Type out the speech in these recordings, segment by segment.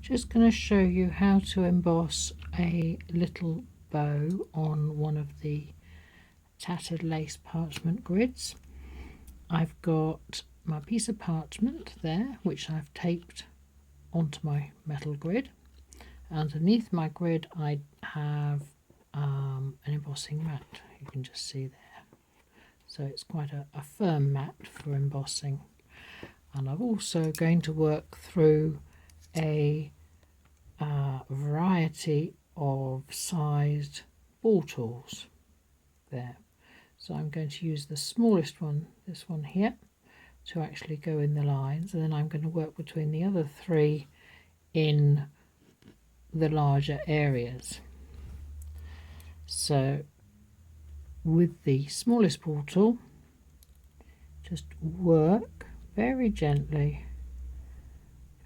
Just going to show you how to emboss a little bow on one of the tattered lace parchment grids. I've got my piece of parchment there, which I've taped onto my metal grid. Underneath my grid I have an embossing mat, you can just see there. So it's quite a firm mat for embossing. And I'm also going to work through a variety of sized ball tools there. So I'm going to use the smallest one, this one here, to actually go in the lines, and then I'm going to work between the other three in the larger areas. So with the smallest ball tool, just work very gently,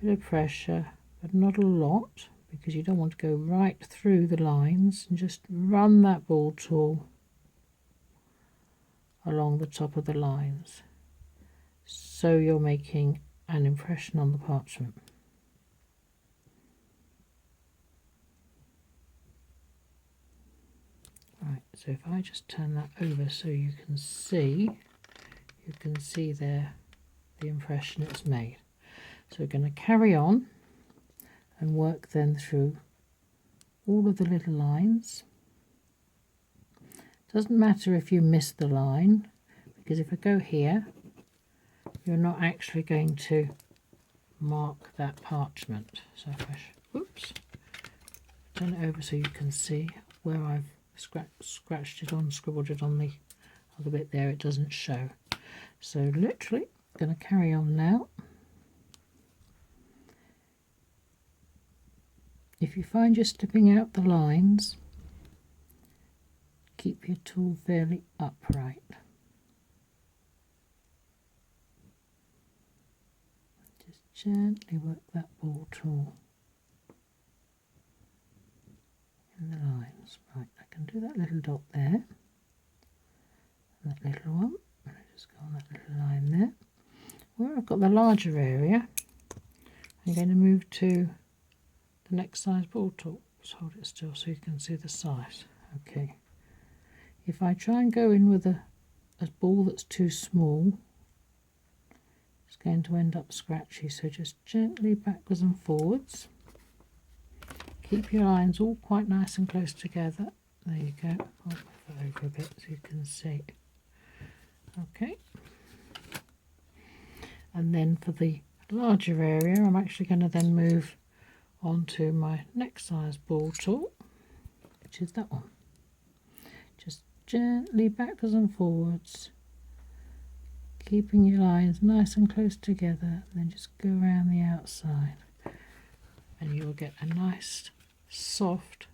bit of pressure but not a lot, because you don't want to go right through the lines, and just run that ball tool along the top of the lines so you're making an impression on the parchment. Right, so if I just turn that over so you can see there the impression it's made. So we're going to carry on and work then through all of the little lines. Doesn't matter if you miss the line, because if I go here, you're not actually going to mark that parchment. So if I turn it over so you can see where I've scratched it on, scribbled it on the other bit there, it doesn't show. So literally going to carry on now. If you find you're slipping out the lines, keep your tool fairly upright. Just gently work that ball tool in the lines. Right, I can do that little dot there, and that little one. I'll just go on that little line there. Where I've got the larger area, I'm going to move to the next size ball tool. Just hold it still so you can see the size. Okay. If I try and go in with a ball that's too small, it's going to end up scratchy. So just gently backwards and forwards. Keep your lines all quite nice and close together. There you go. Hold my foot over a bit so you can see. Okay. And then for the larger area, I'm actually going to then move onto my next size ball tool, which is that one. Just gently backwards and forwards, keeping your lines nice and close together, and then just go around the outside, and you will get a nice soft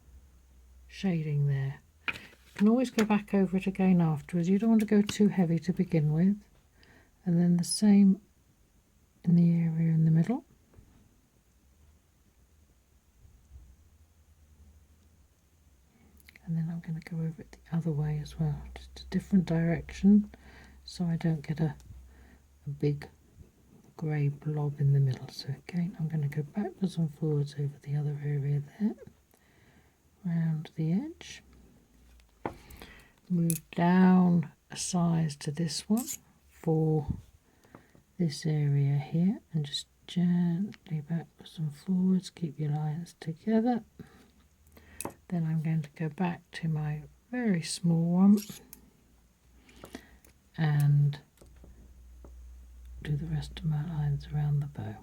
shading there. You can always go back over it again afterwards. You don't want to go too heavy to begin with, and then the same in the area in the middle. And then I'm going to go over it the other way as well, just a different direction, so I don't get a big grey blob in the middle. So again, I'm going to go backwards and forwards over the other area there, round the edge, move down a size to this one for this area here, and just gently backwards and forwards, keep your lines together. Then I'm going to go back to my very small one and do the rest of my lines around the bow.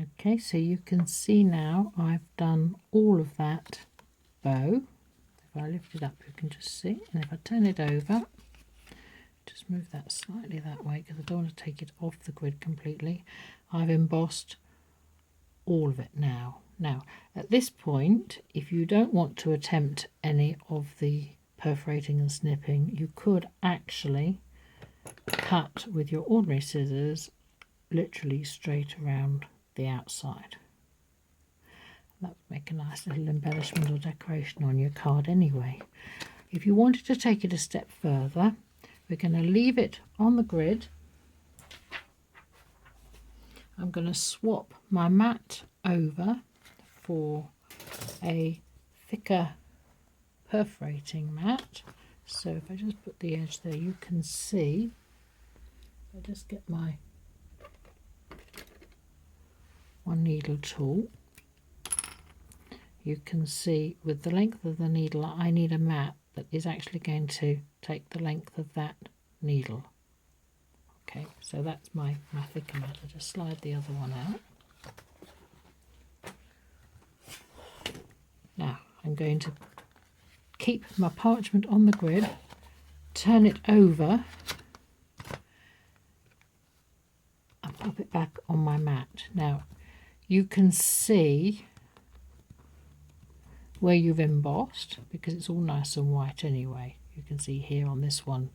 Okay, so you can see now I've done all of that bow. If I lift it up, you can just see, and if I turn it over, just move that slightly that way because I don't want to take it off the grid completely. I've embossed all of it now. Now, at this point, if you don't want to attempt any of the perforating and snipping, you could actually cut with your ordinary scissors literally straight around the outside. That would make a nice little embellishment or decoration on your card anyway. If you wanted to take it a step further, we're going to leave it on the grid. I'm going to swap my mat over for a thicker perforating mat. So if I just put the edge there, you can see, I just get my one needle tool, you can see with the length of the needle I need a mat that is actually going to take the length of that needle. Okay, so that's my thicker mat. I'll just slide the other one out. Now I'm going to keep my parchment on the grid, turn it over and pop it back on my mat. Now you can see where you've embossed because it's all nice and white anyway. You can see here on this one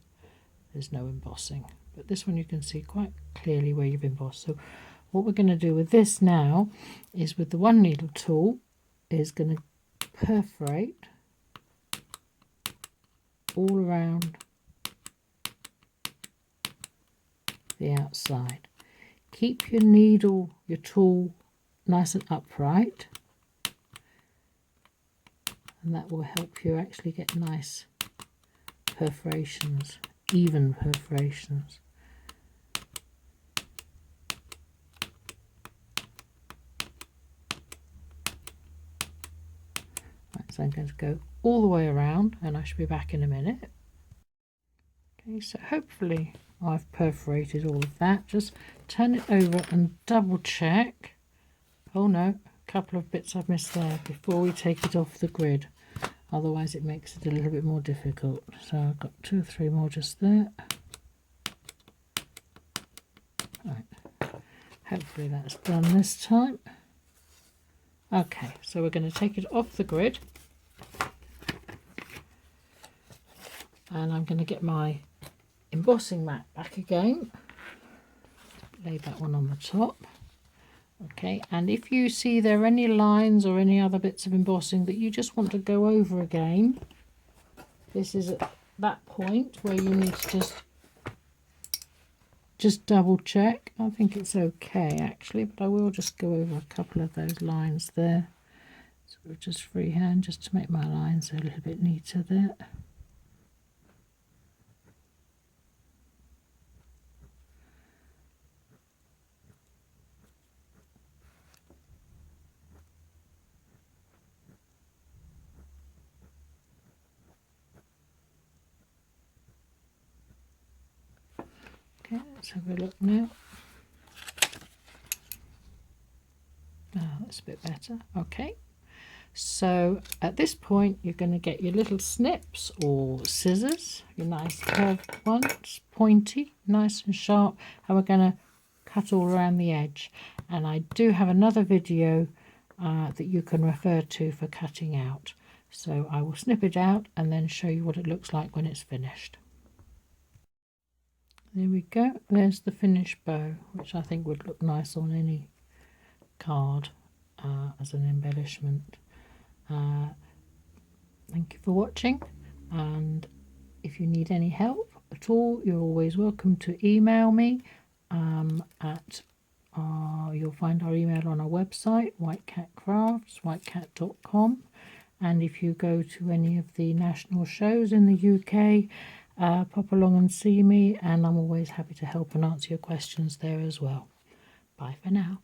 there's no embossing, but this one you can see quite clearly where you've embossed. So what we're going to do with this now is with the one needle tool is going to perforate all around the outside. Keep your needle, your tool nice and upright, and that will help you actually get nice perforations, even perforations. Right, so I'm going to go all the way around and I shall be back in a minute. Okay, so hopefully I've perforated all of that. Just turn it over and double check. Oh no, a couple of bits I've missed there before we take it off the grid. Otherwise it makes it a little bit more difficult. So I've got 2 or 3 more just there. Right. Hopefully that's done this time. Okay, so we're going to take it off the grid. And I'm going to get my embossing mat back again. Lay that one on the top. Okay, and if you see there are any lines or any other bits of embossing that you just want to go over again, this is at that point where you need to just double check. I think it's okay actually, but I will just go over a couple of those lines there. So just freehand just to make my lines a little bit neater there. Okay, let's have a look now. Oh, that's a bit better. Okay, so at this point you're going to get your little snips or scissors, your nice curved ones, pointy, nice and sharp, and we're going to cut all around the edge. And I do have another video that you can refer to for cutting out. So I will snip it out and then show you what it looks like when it's finished. There we go, there's the finished bow, which I think would look nice on any card as an embellishment. Thank you for watching, and if you need any help at all, you're always welcome to email me you'll find our email on our website, Wightcat Crafts, wightcat.com, and if you go to any of the national shows in the UK, pop along and see me, and I'm always happy to help and answer your questions there as well. Bye for now.